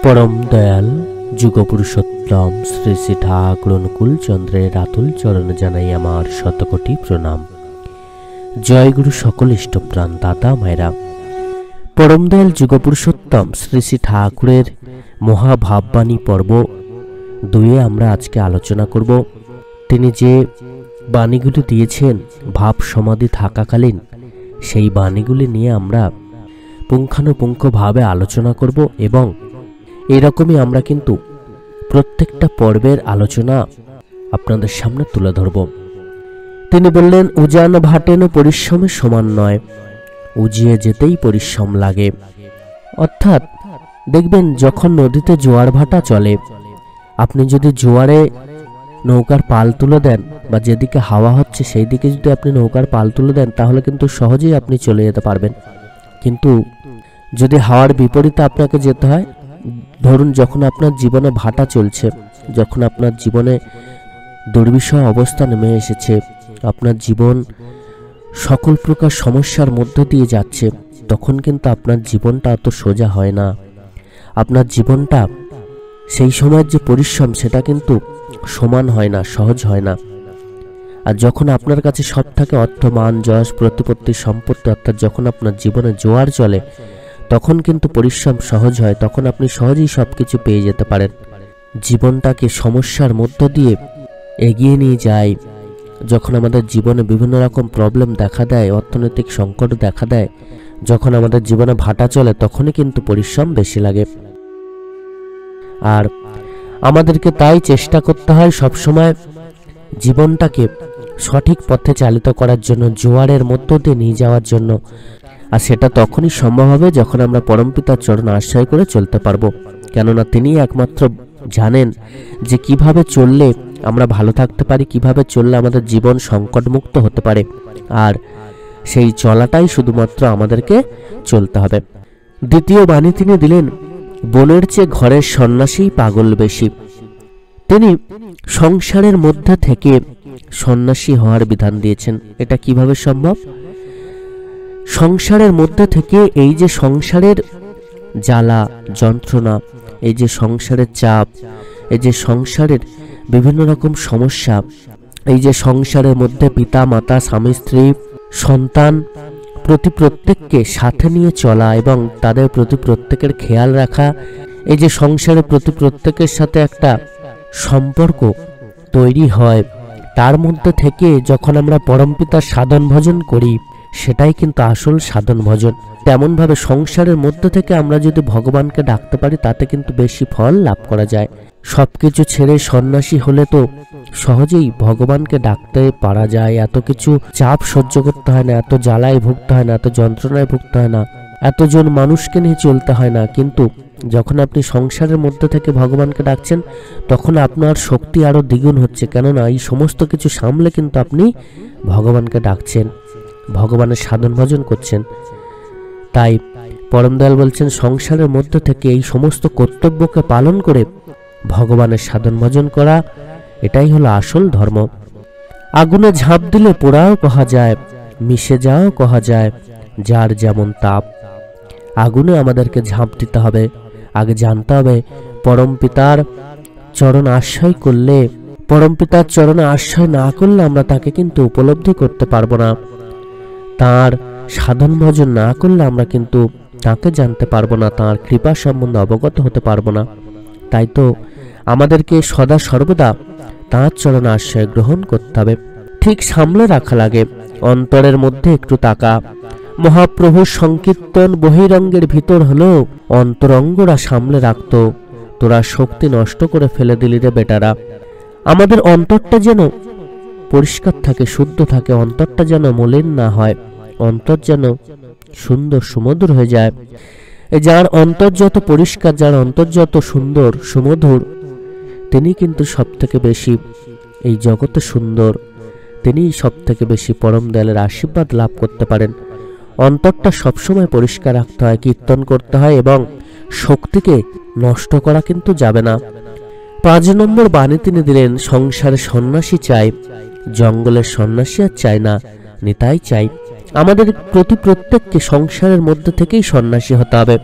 परम दयाल जुगपुरुषोत्तम श्री श्री ठाकुर अनुकूल चंद्रेर आतुल चरण जानाई आमार शतकोटी प्रणाम। जय गुरु सकल इष्टप्राण दादा मायरा। परम दयाल जुगपुरुषोत्तम श्री श्री ठाकुरेर महाभाबबाणी पर्व दुए आमरा आजके आलोचना करब। तिनि जे बाणीगुली दिएछेन भाव समाधि थाकाकालीन सेई बाणीगुली निये आमरा पुंखानुपुंखभावे आलोचना करब एबं एरकमই আমরা কিন্তু প্রত্যেকটা পর্বের আলোচনা আপনাদের সামনে তুলে ধরব। তিনি বললেন, উজান ভাটেন পরিশ্রমে সমান নয়, উজিয়ে যেতেই পরিশ্রম লাগে। অর্থাৎ দেখবেন যখন নদীতে জোয়ার ভাটা চলে, আপনি যদি জোয়ারে নৌকার পাল তুলে দেন বা যেদিকে হাওয়া হচ্ছে সেই দিকে যদি আপনি নৌকার পাল তুলে দেন তাহলে কিন্তু সহজেই আপনি চলে যেতে পারবেন। কিন্তু যদি হাওয়ার বিপরীতে আপনাকে যেতে হয়, ধরুন যখন আপনার জীবনে ভাটা চলছে, যখন আপনার জীবনে দুর্বিষহ অবস্থা নেমে এসেছে, আপনার জীবন সকল প্রকার সমস্যার মধ্য দিয়ে যাচ্ছে, তখন কিন্তু আপনার জীবনটা অত সোজা হয় না। আপনার জীবনটা সেই সময়ের যে পরিশ্রম সেটা কিন্তু সমান হয় না, সহজ হয় না। আর যখন আপনার কাছে সব থাকে অর্থ, মান, যশ, প্রতিপত্তি, সম্পত্তি, অর্থাৎ যখন আপনার জীবনে জোয়ার চলে তখন কিন্তু পরিশ্রম সহজ হয়, তখন আপনি সহজেই সবকিছু পেয়ে যেতে পারেন। জীবনটাকে সমস্যার মধ্য দিয়ে এগিয়ে নিয়ে যায়। যখন আমাদের জীবনে বিভিন্ন রকম প্রবলেম দেখা দেয়, অর্থনৈতিক সংকট দেখা দেয়, যখন আমাদের জীবনে ভাটা চলে তখনই কিন্তু পরিশ্রম বেশি লাগে। আর আমাদেরকে তাই চেষ্টা করতে হয় সবসময় জীবনটাকে সঠিক পথে চালিত করার জন্য, জোয়ারের মধ্য দিয়ে নিয়ে যাওয়ার জন্য। আর সেটা তখনই সম্ভব হবে যখন আমরা পরমপিতার চরণ আশ্রয় করে চলতে পারবো। কেননা তিনি একমাত্র জানেন যে কিভাবে চললে আমরা ভালো থাকতে পারি, কিভাবে চললে আমাদের জীবন সংকটমুক্ত হতে পারে। আর সেই চলাটাই শুধুমাত্র আমাদেরকে চলতে হবে। দ্বিতীয় বাণী তিনি দিলেন, বনের চেয়ে ঘরের সন্ন্যাসী পাগল বেশি। তিনি সংসারের মধ্যে থেকে সন্ন্যাসী হওয়ার বিধান দিয়েছেন। এটা কিভাবে সম্ভব? সংসারের মধ্যে থেকে এই যে সংসারের জ্বালা যন্ত্রণা, এই যে সংসারের চাপ, এই যে সংসারের বিভিন্ন রকম সমস্যা, এই যে সংসারের মধ্যে পিতা মাতা, স্বামী স্ত্রী, সন্তান প্রতি প্রত্যেককে সাথে নিয়ে চলা এবং তাদের প্রতি প্রত্যেকের খেয়াল রাখা, এই যে সংসারের প্রতি প্রত্যেকের সাথে একটা সম্পর্ক তৈরি হয়, তার মধ্যে থেকে যখন আমরা পরমপিতার সাধন ভজন করি সেটাই কিন্তু আসল সাধন ভজন। তেমনভাবে সংসারের মধ্যে থেকে আমরা যদি ভগবানকে ডাকতে পারি তাতে কিন্তু বেশি ফল লাভ করা যায়। সবকিছু ছেড়ে সন্ন্যাসী হলে তো সহজেই ভগবানকে ডাকতে পারা যায়। এত কিছু চাপ সহ্য করতে হয় না, এত জ্বালায় ভুগতে হয় না, এত যন্ত্রণায় ভুগতে হয় না, এতজন মানুষকে নিয়ে চলতে হয় না। কিন্তু যখন আপনি সংসারের মধ্যে থেকে ভগবানকে ডাকছেন তখন আপনার শক্তি আরো দ্বিগুণ হচ্ছে। কেননা এই সমস্ত কিছু সামলে কিন্তু আপনি ভগবানকে ডাকছেন, ভগবানের সাধন ভজন করছেন। তাই পরম দয়াল বলছেন, সংসারের মধ্যে থেকে এই সমস্ত কর্তব্যকে পালন করে ভগবানের সাধন ভজন করা, এটাই হলো আসল ধর্ম। আগুনে ঝাঁপ দিলে পোড়াও কহা যায়, মিশে যাও কহা যায়, যার যেমন তাপ। আগুনে আমাদেরকে ঝাঁপ দিতে হবে। আগে জানতে হবে পরম পিতার চরণ আশ্রয় করলে, পরম পিতার চরণে আশ্রয় না করলে আমরা তাকে কিন্তু উপলব্ধি করতে পারবো না। তার সাধন ভজন না করলে আমরা কিন্তু তাকে জানতে পারবো না, তার কৃপা সম্বন্ধে অবগত হতে পারবো না। তাই তো আমাদেরকে সদা সর্বদা তাঁর চরণে আশ্রয় গ্রহণ করতে হবে। ঠিক সামলে রাখা লাগে, অন্তরের মধ্যে একটু তাকা। মহাপ্রভুর সংকীর্তন বহিরঙ্গের ভিতর হলো, অন্তরঙ্গরা সামলে রাখতো, তোরা শক্তি নষ্ট করে ফেলে দিলি রে বেটারা। আমাদের অন্তরটা যেন পরিষ্কার থাকে, শুদ্ধ থাকে, অন্তরটা যেন মলিন না হয়, অন্তর যেন সুন্দর সুমধুর হয়ে যায়। যার অন্তর যত পরিষ্কার, যার অন্তর যত সুন্দর সুমধুর, তিনি কিন্তু সব থেকে বেশি এই জগতে সুন্দর, তিনি সব থেকে বেশি পরম দয়ালের আশীর্বাদ লাভ করতে পারেন। অন্তরটা সবসময় পরিষ্কার রাখতে হয়, কীর্তন করতে হয় এবং শক্তিকে নষ্ট করা কিন্তু যাবে না। 5 নম্বর বাণী তিনি দিলেন, সংসারে সন্ন্যাসী চাই, জঙ্গলের সন্ন্যাসী আর চাই না, নিতাই চাই। আমাদের প্রতি প্রত্যেককে সংসারের মধ্যে থেকেই সন্ন্যাসী হতে হবে।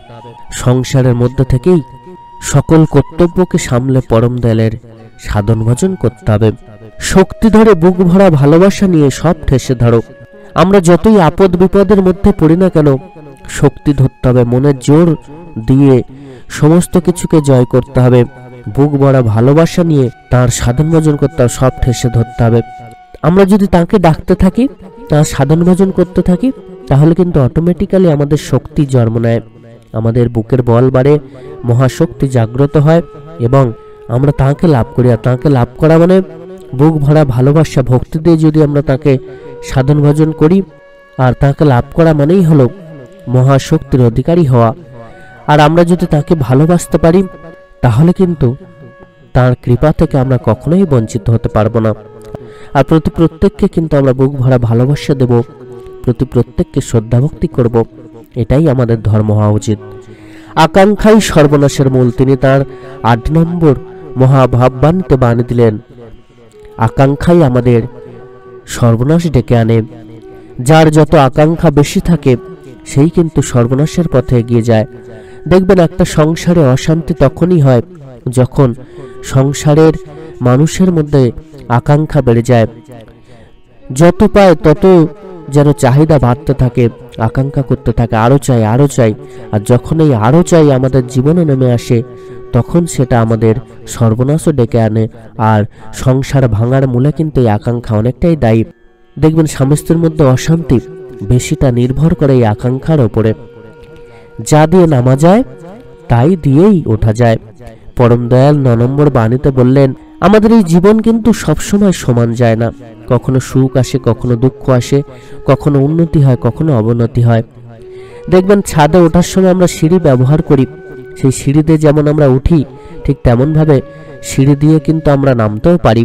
সংসারের মধ্যে থেকেই সকল কর্তব্যকে সামলে পরম দয়ালের সাধন ভজন করতে হবে। শক্তি ধরে বুক ভরা ভালোবাসা নিয়ে সব ঠেসে ধরো। আমরা যতই আপদ বিপদের মধ্যে পড়ি না কেন, শক্তি ধরতে হবে, মনের জোর দিয়ে সমস্ত কিছুকে জয় করতে হবে। বুক ভরা ভালোবাসা নিয়ে তার সাধন ভজন করতে হবে, সব ঠেসে ধরতে হবে। আমরা যদি তাকে ডাকতে থাকি, তার সাধন ভজন করতে থাকি, তাহলে কিন্তু অটোমেটিক্যালি আমাদের শক্তি জন্ম নেয়, আমাদের বুকের বল বাড়ে, মহাশক্তি জাগ্রত হয় এবং আমরা তাকে লাভ করি। আর তাকে লাভ করা মানে বুক ভরা ভালোবাসা ভক্তি দিয়ে যদি আমরা তাকে সাধন ভজন করি, আর তাকে লাভ করা মানেই হলো মহাশক্তির অধিকারী হওয়া। আর আমরা যদি তাকে ভালোবাসতে পারি, তাহলে কিন্তু তার কৃপা থেকে আমরা কখনোই বঞ্চিত হতে পারবো না। আর প্রত্যেককে কিন্তু আমরা বুক ভরা ভালোবাসা দেব, প্রত্যেককে শ্রদ্ধা ভক্তি করব। এটাই আমাদের ধর্ম হওয়া উচিত। আকাঙ্ক্ষাই সর্বনাশের মূল, তিনি তার ৮ নম্বর মহাভাববাণীতে বাণী দিলেন, আকাঙ্ক্ষাই আমাদের সর্বনাশ ডেকে আনে। যার যত আকাঙ্ক্ষা বেশি থাকে, সেই কিন্তু সর্বনাশের পথে এগিয়ে যায়। দেখবেন একটা সংসারে অশান্তি তখনই হয় যখন সংসারের মানুষের মধ্যে আকাঙ্ক্ষা বেড়ে যায়। যত পায় তত যেন চাহিদা বাড়তে থাকে, আকাঙ্ক্ষা করতে থাকে, আরো চাই আরো চাই। আর যখন এই আরো চাই আমাদের জীবনে নেমে আসে, তখন সেটা আমাদের সর্বনাশও ডেকে আনে। আর সংসার ভাঙার মূলে কিন্তু এই আকাঙ্ক্ষা অনেকটাই দায়ী। দেখবেন স্বামী স্ত্রীর মধ্যে অশান্তি বেশিটা নির্ভর করে এই আকাঙ্ক্ষার ওপরে। যা দিয়ে নামা যায় তাই দিয়েই ওঠা যায়। পরম দয়াল ৯ নম্বর বাণীতে বললেন, আমাদের এই জীবন কিন্তু সবসময় সমান যায় না। কখনো সুখ আসে, কখনো দুঃখ আসে, কখনো উন্নতি হয়, কখনো অবনতি হয়। দেখবেন ছাদে ওঠার সময় আমরা সিঁড়ি ব্যবহার করি, সেই সিঁড়িতে যেমন আমরা উঠি, ঠিক তেমন ভাবে সিঁড়ি দিয়ে কিন্তু আমরা নামতেও পারি।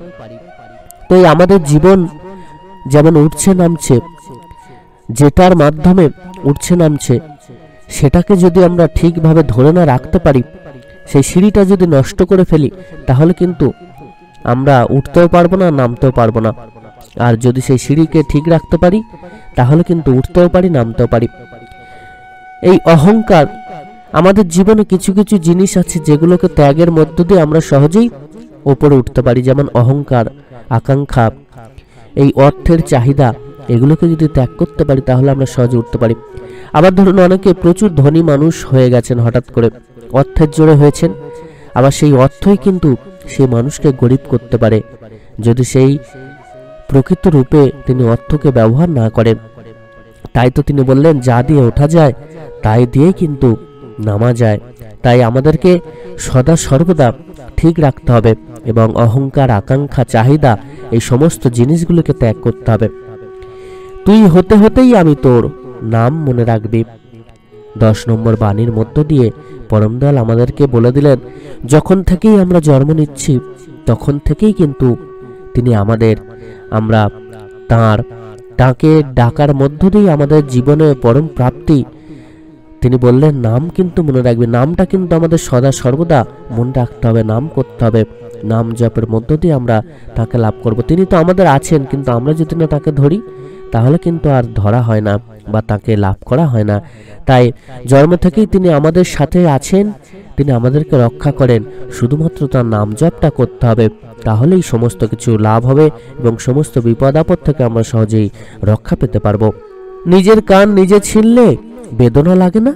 তো এই আমাদের জীবন যেমন উঠছে নামছে, যেটার মাধ্যমে উঠছে নামছে, সেটাকে যদি আমরা ঠিকভাবে ধরে না রাখতে পারি, সেই সিঁড়িটা যদি নষ্ট করে ফেলি, তাহলে কিন্তু আমরা উঠতেও পারবো না, নামতেও পারবো না। আর যদি সেই সিঁড়িকে ঠিক রাখতে পারি, তাহলে কিন্তু উঠতেও পারি, নামতেও পারি। এই অহংকার, আমাদের জীবনে কিছু কিছু জিনিস আছে যেগুলোকে ত্যাগের মধ্য দিয়ে আমরা সহজেই উপরে উঠতে পারি। যেমন অহংকার, আকাঙ্ক্ষা, এই অর্থের চাহিদা, এগুলোকে যদি ত্যাগ করতে পারি, তাহলে আমরা সহজে উঠতে পারি। আবার ধরুন, অনেকে প্রচুর ধনী মানুষ হয়ে গেছেন, হঠাৎ করে অর্থের জোরে হয়েছেন। আবার সেই অর্থই কিন্তু সেই মানুষকে গরিব করতে পারে, যদি সেই প্রকৃত রূপে তিনি অর্থকে ব্যবহার না করেন। তাই তো তিনি বললেন, যা দিয়ে ওঠা যায় তাই দিয়েই কিন্তু নামা যায়। তাই আমাদেরকে সদা সর্বদা ঠিক রাখতে হবে এবং অহংকার, আকাঙ্ক্ষা, চাহিদা, এই সমস্ত জিনিসগুলোকে ত্যাগ করতে হবে। তুই হতে হতেই আমি তোর নাম মনে রাখবি। 10 নম্বর বাণীর মধ্য দিয়ে পরম দয়াল আমাদেরকে বলে দিলেন, যখন থেকেই আমরা জন্ম নিচ্ছি, তখন থেকেই কিন্তু তিনি আমরা তাকে ডাকার মধ্য দিয়ে আমাদের জীবনে পরম প্রাপ্তি। তিনি বললেন, নাম কিন্তু মনে রাখবে। নামটা কিন্তু আমাদের সদা সর্বদা মনে রাখতে হবে, নাম করতে হবে। নাম জপের মধ্য দিয়ে আমরা তাকে লাভ করব। তিনি তো আমাদের আছেন, কিন্তু আমরা যদি না তাকে ধরি, তাহলে কিন্তু আর ধরা হয় না বা তাকে লাভ করা হয় না। তাই জন্ম থেকেই তিনি আমাদের সাথে আছেন, তিনি আমাদেরকে রক্ষা করেন। শুধুমাত্র তার নাম জপটা করতে হবে, তাহলেই সমস্ত কিছু লাভ হবে এবং সমস্ত বিপদ আপদ থেকে আমরা সহজেই রক্ষা পেতে পারবো। নিজের কান নিজে ছিঁড়লে বেদনা লাগে না?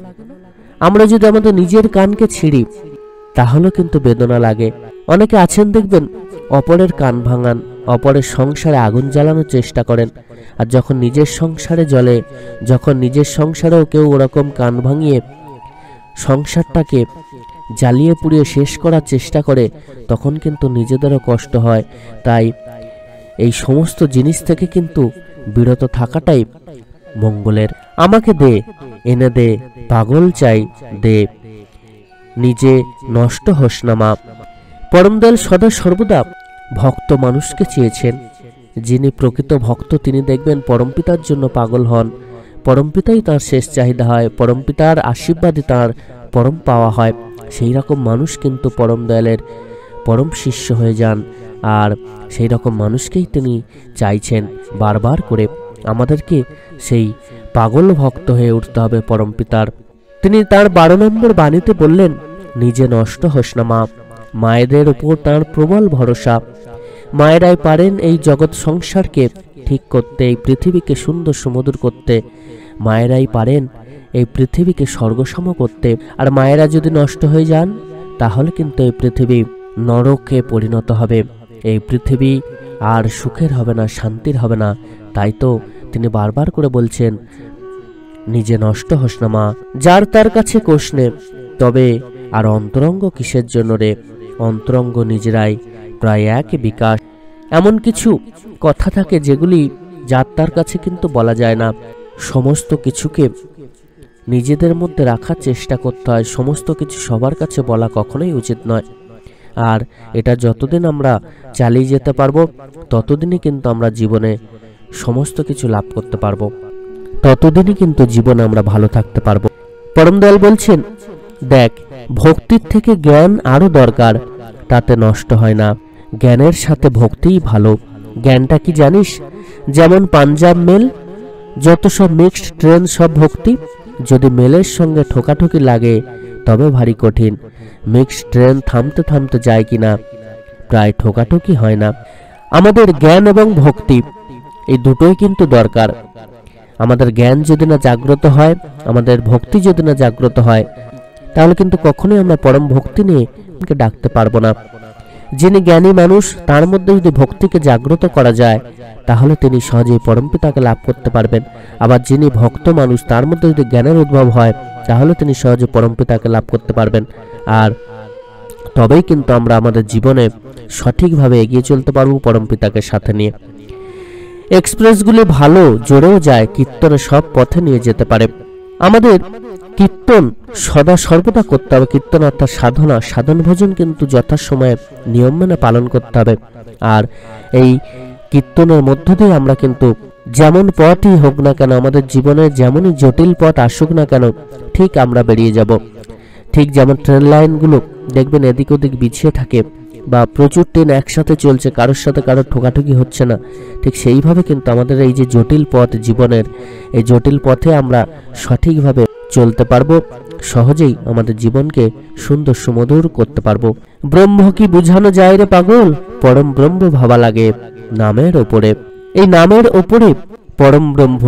আমরা যদি আমাদের নিজের কানকে ছিঁড়ি, তাহলে কিন্তু বেদনা লাগে। অনেকে আছেন দেখবেন, অপরের কান ভাঙান, অপরের সংসারে আগুন জ্বালানোর চেষ্টা করেন। আর যখন নিজের সংসারে জ্বলে, যখন নিজের সংসারেও কেউ ওরকম কান ভাঙিয়ে সংসারটাকে জ্বালিয়ে পুড়িয়ে শেষ করার চেষ্টা করে, তখন কিন্তু নিজেদেরও কষ্ট হয়। তাই এই সমস্ত জিনিস থেকে কিন্তু বিরত থাকাটাই মঙ্গলের। আমাকে দে, এনে দে, পাগল চাই দে, নিজে নষ্ট হোস না মা। পরমদয়াল সদা সর্বদা ভক্ত মানুষকে চেয়েছেন। যিনি প্রকৃত ভক্ত, তিনি দেখবেন পরমপিতার জন্য পাগল হন। পরমপিতাই তার শেষ চাহিদা হয়, পরমপিতার আশীর্বাদে তার পরম পাওয়া হয়। সেই রকম মানুষ কিন্তু পরম দয়ালের পরম শিষ্য হয়ে যান। আর সেই রকম মানুষকেই তিনি চাইছেন বারবার করে। আমাদেরকে সেই পাগল ভক্ত হয়ে উঠতে হবে পরমপিতার। তিনি তার 12 নম্বর বাণীতে বললেন, নিজে নষ্ট হোস না মা। মায়েদের উপর তাঁর প্রবল ভরসা। মায়েরাই পারেন এই জগৎ সংসারকে ঠিক করতে, এই পৃথিবীকে সুন্দর সুমধুর করতে। মায়েরাই পারেন এই পৃথিবীকে স্বর্গসম করতে। আর মায়েরা যদি নষ্ট হয়ে যান তাহলে কিন্তু এই পৃথিবী নরকে পরিণত হবে। এই পৃথিবী আর সুখের হবে না, শান্তির হবে না। তাই তো তিনি বারবার করে বলছেন, নিজে নষ্ট হোস না মা। যার তার কাছে কোষ নে, তবে আর অন্তরঙ্গ কিসের জন্য রে? অন্তরঙ্গ নিজেরাই প্রায় এক বিকাশ। এমন কিছু কথা থাকে যেগুলি যার তার কাছে কিন্তু বলা যায় না। সমস্ত কিছুকে নিজেদের মধ্যে রাখার চেষ্টা করতে হয়। সমস্ত কিছু সবার কাছে বলা কখনোই উচিত নয়। আর এটা যতদিন আমরা চালিয়ে যেতে পারবো ততদিনই কিন্তু আমরা জীবনে সমস্ত কিছু লাভ করতে পারবো, ততদিনই কিন্তু জীবনে আমরা ভালো থাকতে পারবো। পরম দয়াল বলছেন, দেখ, ভক্তির থেকে জ্ঞান আরো দরকার, তাতে নষ্ট হয় না। জ্ঞানের সাথে ভক্তিই ভালো। জ্ঞানটা কি জানিস? যেমন পাঞ্জাব মেল, যত সব মিক্সড ট্রেন সব ভক্তি। যদি মেলের সঙ্গে ঠোকাঠুকি লাগে তবে ভারী কঠিন। মিক্সড ট্রেন থামতে থামতে যায় কিনা, প্রায় ঠোকাঠুকি হয় না। আমাদের জ্ঞান এবং ভক্তি এই দুটোই কিন্তু দরকার। আমাদের জ্ঞান যদি না জাগ্রত হয়, আমাদের ভক্তি যদি না জাগ্রত হয়, তাহলে কিন্তু কখনোই আমরা পরম ভক্তি নিয়ে ডাকতে পারবো না। যিনি জ্ঞানী মানুষ তার মধ্যে যদি ভক্তিকে জাগ্রত করা যায় তাহলে তিনি সহজেই পরমপিতাকে লাভ করতে পারবেন। আবার যিনি ভক্ত মানুষ তার মধ্যে যদি জ্ঞানের উদ্ভব হয় তাহলে তিনি সহজে পরমপিতাকে লাভ করতে পারবেন। আর তবেই কিন্তু আমরা আমাদের জীবনে সঠিকভাবে এগিয়ে চলতে পারবো পরমপিতাকে সাথে নিয়ে। এক্সপ্রেসগুলি ভালো, জোরেও যায়, কীর্তনে সব পথে নিয়ে যেতে পারে। আমাদের কীর্তন সদা সর্বদা করতে হবে। কীর্তন অর্থাৎ সাধনা, সাধন ভোজন কিন্তু যথাসময়ে নিয়ম মেনে পালন করতে হবে। আর এই কীর্তনের মধ্য দিয়ে আমরা কিন্তু যেমন পথই হোক না কেন, আমাদের জীবনে যেমনই জটিল পথ আসুক না কেন, ঠিক আমরা বেরিয়ে যাব। ঠিক যেমন ট্রেন লাইনগুলো দেখবেন এদিক ওদিক বিছিয়ে থাকে, বা প্রচুর ট্রেন একসাথে চলছে, কারোর সাথে কারোর ঠোকাঠুকি হচ্ছে না, ঠিক সেইভাবে কিন্তু আমাদের এই যে জটিল পথ জীবনের, এই জটিল পথে আমরা সঠিকভাবে চলতে পারবো। সহজেই আমাদের জীবনকে সুন্দর সুমধুর করতে পারবো। ব্রহ্ম কি বুঝানো যায় রে পাগল? পরম ব্রহ্ম ভাবা লাগে নামের ওপরে। এই নামের ওপরে পরম ব্রহ্ম,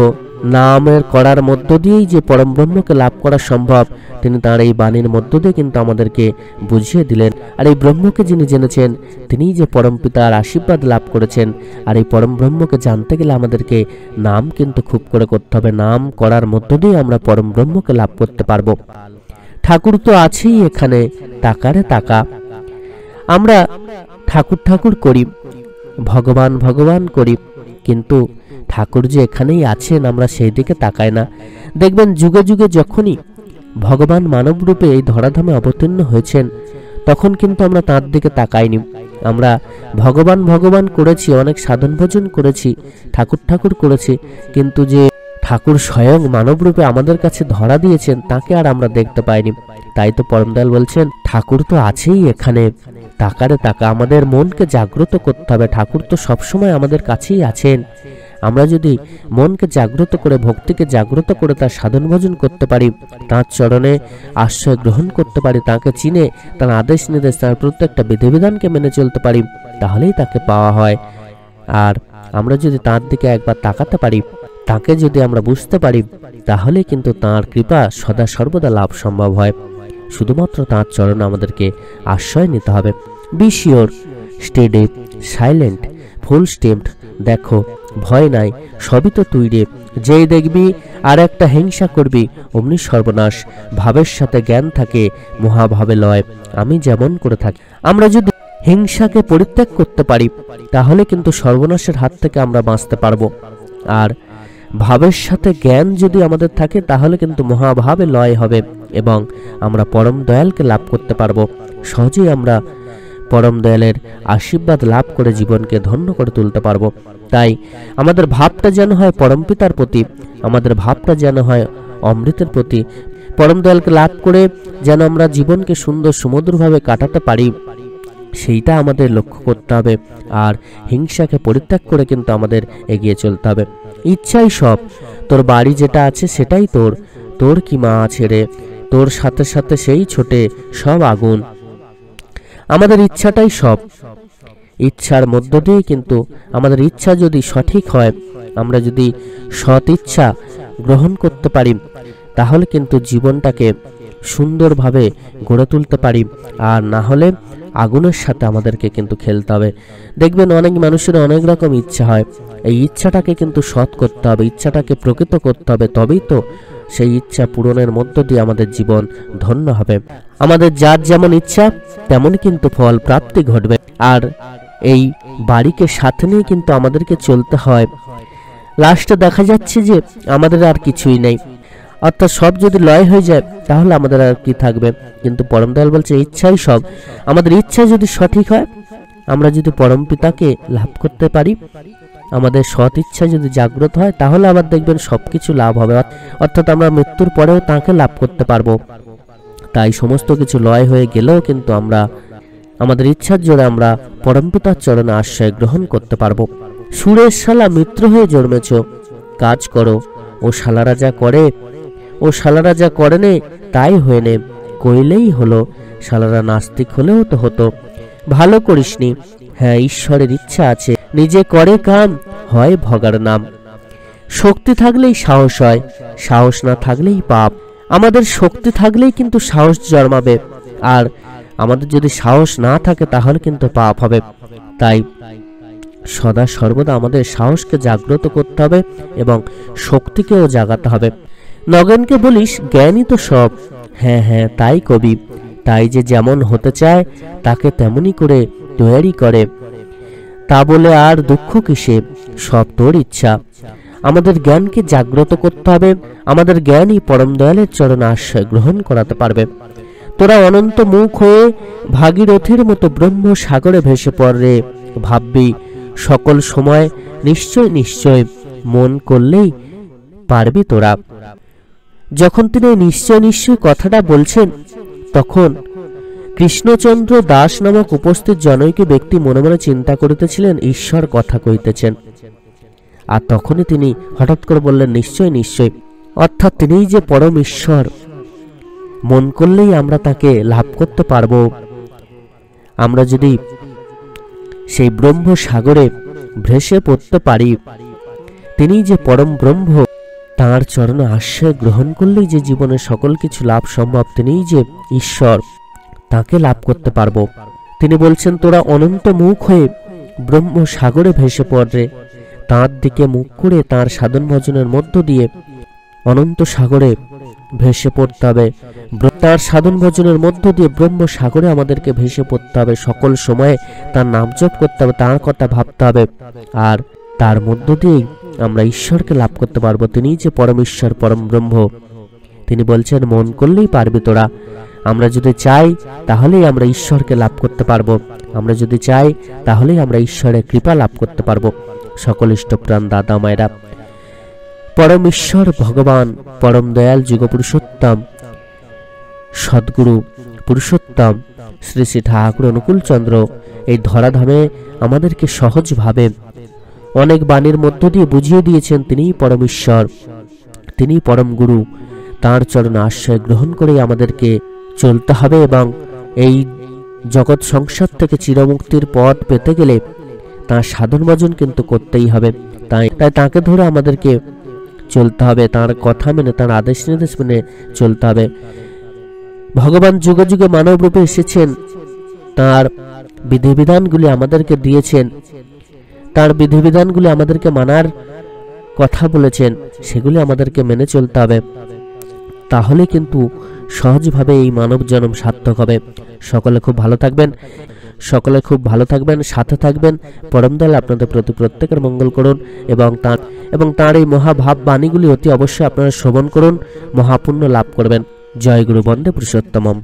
নামের করার মধ্য দিয়েই যে পরম ব্রহ্মকে লাভ করা সম্ভব, তিনি তাঁর এই বাণীর মধ্য দিয়ে কিন্তু আমাদেরকে বুঝিয়ে দিলেন। আর এই ব্রহ্মকে যিনি জেনেছেন তিনিই যে পরম পিতার আশীর্বাদ লাভ করেছেন। আর এই পরম ব্রহ্মকে জানতে গেলে আমাদেরকে নাম কিন্তু খুব করে করতে হবে। নাম করার মধ্য দিয়ে আমরা পরম ব্রহ্মকে লাভ করতে পারবো। ঠাকুর তো আছেই এখানে, তাকারে তাকা। আমরা ঠাকুর ঠাকুর করি, ভগবান ভগবান করি, কিন্তু ঠাকুর যে এখানেই আছেন আমরা সেই দিকে তাকাই না। দেখবেন যুগে যুগে যখনই ভগবান মানব রূপে এই ধরাধামে অবতীর্ণ হয়েছেন তখন কিন্তু আমরা তাঁর দিকে তাকাইনি। আমরা ভগবান ভগবান করেছি, অনেক সাধন ভোজন করেছি, ঠাকুর ঠাকুর করেছি, কিন্তু যে ঠাকুর স্বয়ং মানব রূপে আমাদের কাছে ধরা দিয়েছেন তাকে আর আমরা দেখতে পাইনি। তাই তো পরম দয়াল বলছেন, ঠাকুর তো আছেই এখানে, তাকারে তাকা। আমাদের মনকে জাগ্রত করতে হবে। ঠাকুর তো সবসময় আমাদের কাছেই আছেন। আমরা যদি মনকে জাগ্রত করে, ভক্তিকে জাগ্রত করে তার সাধন ভোজন করতে পারি, তাঁর চরণে আশ্রয় গ্রহণ করতে পারি, তাকে চিনে তার আদেশ নির্দেশ, তার প্রত্যেকটা বিধিবিধানকে মেনে চলতে পারি, তাহলেই তাকে পাওয়া হয়। আর আমরা যদি তাঁর দিকে একবার তাকাতে পারি, তাকে যদি আমরা বুঝতে পারি, তাহলে কিন্তু তাঁর কৃপা সদা সর্বদা লাভ সম্ভব হয়। শুধুমাত্র তাঁর চরণে আমাদেরকে আশ্রয় নিতে হবে। Be sure, steady, silent, full stepped. দেখো, ভয় নাই, সবই তো তুই রে। যেই দেখবি আর একটা হিংসা করবি, অমনি সর্বনাশ। ভাবের সাথে জ্ঞান থাকে, মহাভাবে লয়, আমি যেমন করে থাকি। আমরা যদি হিংসাকে পরিত্যাগ করতে পারি তাহলে কিন্তু সর্বনাশের হাত থেকে আমরা বাঁচতে পারবো। আর ভাবের সাথে জ্ঞান যদি আমাদের থাকে তাহলে কিন্তু মহাভাবে লয় হবে এবং আমরা পরম দয়ালকে লাভ করতে পারবো। সহজেই আমরা পরম দয়ালের আশীর্বাদ লাভ করে জীবনকে ধন্য করে তুলতে পারবো। তাই আমাদের ভাবটা যেন হয় পরম পিতার প্রতি, আমাদের ভাবটা যেন হয় অমৃতের প্রতি। পরম দয়ালকে লাভ করে যেন আমরা জীবনকে সুন্দর সুমধুরভাবে কাটাতে পারি, সেইটা আমাদের লক্ষ্য করতে হবে। আর হিংসাকে পরিত্যাগ করে কিন্তু আমাদের এগিয়ে চলতে হবে। ইচ্ছাই সব, তোর বাড়ি যেটা আছে সেটাই তোর, তোর কি মা আছে রে? তোর সাথে সাথে সেই ছোটে সব আগুন। আমাদের ইচ্ছাটাই সব। ইচ্ছার মধ্য দিয়ে কিন্তু আমাদের ইচ্ছা যদি সঠিক হয়, আমরা যদি সৎ ইচ্ছা গ্রহণ করতে পারি, তাহলে কিন্তু জীবনটাকে সুন্দরভাবে গড়ে তুলতে পারি। আর না হলে আগুনের সাথে আমাদেরকে কিন্তু খেলতে হবে। দেখবেন অনেক মানুষের অনেক রকম ইচ্ছা হয়, এই ইচ্ছাটাকে কিন্তু সৎ করতে হবে, ইচ্ছাটাকে প্রকৃত করতে হবে, তবেই তো সেই ইচ্ছা পূরণের মধ্য দিয়ে আমাদের জীবন ধন্য হবে। আমাদের যার যেমন ইচ্ছা তেমন কিন্তু ফল প্রাপ্তি ঘটবে। আর এই বাড়িকে সাথে নিয়ে কিন্তু আমাদেরকে চলতে হয়। লাস্টে দেখা যাচ্ছে যে আমাদের আর কিছুই নেই, অর্থাৎ সব যদি লয় হয়ে যায় তাহলে আমাদের আর কি থাকবে। কিন্তু পরম দয়াল বলছে ইচ্ছাই সব। আমাদের ইচ্ছা যদি সঠিক হয়, আমরা যদি পরম পিতাকে লাভ করতে পারি, আমাদের সৎ ইচ্ছা যদি জাগ্রত হয়, তাহলে আবার দেখবেন সবকিছু লাভ হবে। অর্থাৎ আমরা মৃত্যুর পরেও তাকে লাভ করতে পারবো। তাই সমস্ত কিছু লয় হয়ে গেলেও কিন্তু আমরা আমাদের ইচ্ছার জোরে আমরা পরমপিতার চরণে আশ্রয় গ্রহণ করতে পারবো। সুরের শালা মিত্র হয়ে জন্মেছ, কাজ করো, ও শালারা যা করে, ও শালারা যা করে নে তাই হয়ে নে, কইলেই হলো। শালারা নাস্তিক হলেও তো হতো, ভালো করিসনি। হ্যাঁ, ঈশ্বরের ইচ্ছা আছে, নিজে করে কাম, হয় ভগার নাম। শক্তি থাকলেই সাহস হয়, সাহস না থাকলেই পাপ। আমাদের শক্তি থাকলেই কিন্তু সাহস জন্মাবে, আর আমাদের যদি সাহস না থাকে তাহলে কিন্তু পাপ হবে। তাই সদা সর্বদা আমাদের সাহসকে জাগ্রত করতে হবে এবং শক্তিকেও জাগাতে হবে। নগেনকে বলিস জ্ঞানই তো সব। হ্যাঁ হ্যাঁ, তাই কবি। তাই যে যেমন হতে চায় তাকে তেমনি করে তৈরি করে। তা বলে আর দুঃখ কিসে, সব তোর ইচ্ছা। আমাদের জ্ঞানকে জাগ্রত করতে হবে। আমাদের জ্ঞানই পরম দয়ালের চরণে আশ্রয় গ্রহণ করাতে পারবে। তোরা অনন্ত মুখ হয়ে ভাগীরথীর মতো ব্রহ্ম সাগরে ভেসে পড়রে, ভাববি সকল সময় নিশ্চয় নিশ্চয়, মন করলেই পারবি তোরা। যখন তিনি নিশ্চয় নিশ্চয় কথাটা বলছেন, তখন কৃষ্ণচন্দ্র দাস নামক উপস্থিত জনৈক ব্যক্তি মনে মনে চিন্তা করিতেছিলেন ঈশ্বর কথা কইতেছেন। আর তখনই তিনি হঠাৎ করে বললেন নিশ্চয় নিশ্চয়, অর্থাৎ তিনিই যে পরম ঈশ্বর। মন করলেই আমরা তাকে লাভ করতে পারবো। আমরা যদি সেই ব্রহ্ম সাগরে ভেসে পড়তে পারি, তিনিই যে পরম ব্রহ্ম, তাঁর চরণে আশ্রয় গ্রহণ করলেই যে জীবনের সকল কিছু লাভ সম্ভব। তিনিই যে ঈশ্বর, তাকে লাভ করতে পারবো। তিনি বলছেন তোরা অনন্ত মুখ হয়ে ব্রহ্ম সাগরে ভেসে পড়রে, তাঁর দিকে মুখ করে তাঁর সাধন ভজনের মধ্য দিয়ে অনন্ত সাগরে ভেসে পড়তে হবে। তাঁর সাধন ভজনের মধ্য দিয়ে ব্রহ্ম সাগরে আমাদেরকে ভেসে পড়তে হবে। সকল সময়ে তার নাম জপ করতে হবে, তাঁর কথা ভাবতে হবে, আর তার মধ্য দিয়েই আমরা ঈশ্বরকে লাভ করতে পারবো। তিনিই যে পরম ঈশ্বর, পরম ব্রহ্ম। তিনি বলছেন মন করলেই পারবি তোরা। আমরা যদি চাই তাহলেই আমরা ঈশ্বরকে লাভ করতে পারবো। আমরা যদি চাই তাহলেই আমরা ঈশ্বরের কৃপা লাভ করতে পারবো। সকল ইষ্টপ্রাণ দাদা মায়েরা, পরম ঈশ্বর ভগবান, পরম দয়াল যুগ পুরুষোত্তম সদ্গুরু পুরুষোত্তম শ্রী শ্রী ঠাকুর অনুকূল চন্দ্র এই ধরাধামে আমাদেরকে সহজভাবে অনেক বাণীর মধ্য দিয়ে বুঝিয়ে দিয়েছেন তিনিই পরম ঈশ্বর, তিনিই পরম গুরু। তাঁর চরণে আশ্রয় গ্রহণ করে আমাদেরকে চলতে হবে এবং এই জগৎ সংসার থেকে চিরমুক্তির পথ পেতে গেলে তাঁর সাধন ভজন কিন্তু করতেই হবে। তাই তাঁকে ধরে আমাদেরকে চলতে হবে, তাঁর কথা মেনে, তাঁর আদেশ নির্দেশ মেনে চলতে হবে। ভগবান যুগে যুগে মানব রূপে এসেছেন, তাঁর বিধিবিধানগুলি আমাদেরকে দিয়েছেন, তাঁর বিধিবিধানগুলি আমাদেরকে মানার কথা বলেছেন, সেগুলি আমাদেরকে মেনে চলতে হবে। তাহলে কিন্তু সহজভাবে এই মানব জন্ম সার্থক হবে। সকলে খুব ভালো থাকবেন, সকলে খুব ভালো থাকবেন, সাথে থাকবেন। পরম দয়াল আপনাদের প্রতি প্রত্যেকের মঙ্গল করুন এবং তাঁর এই মহাভাব বাণীগুলি অতি অবশ্যই আপনারা শ্রবণ করুন, মহাপুণ্য লাভ করবেন। জয় গুরু, বন্দে পুরুষোত্তমম।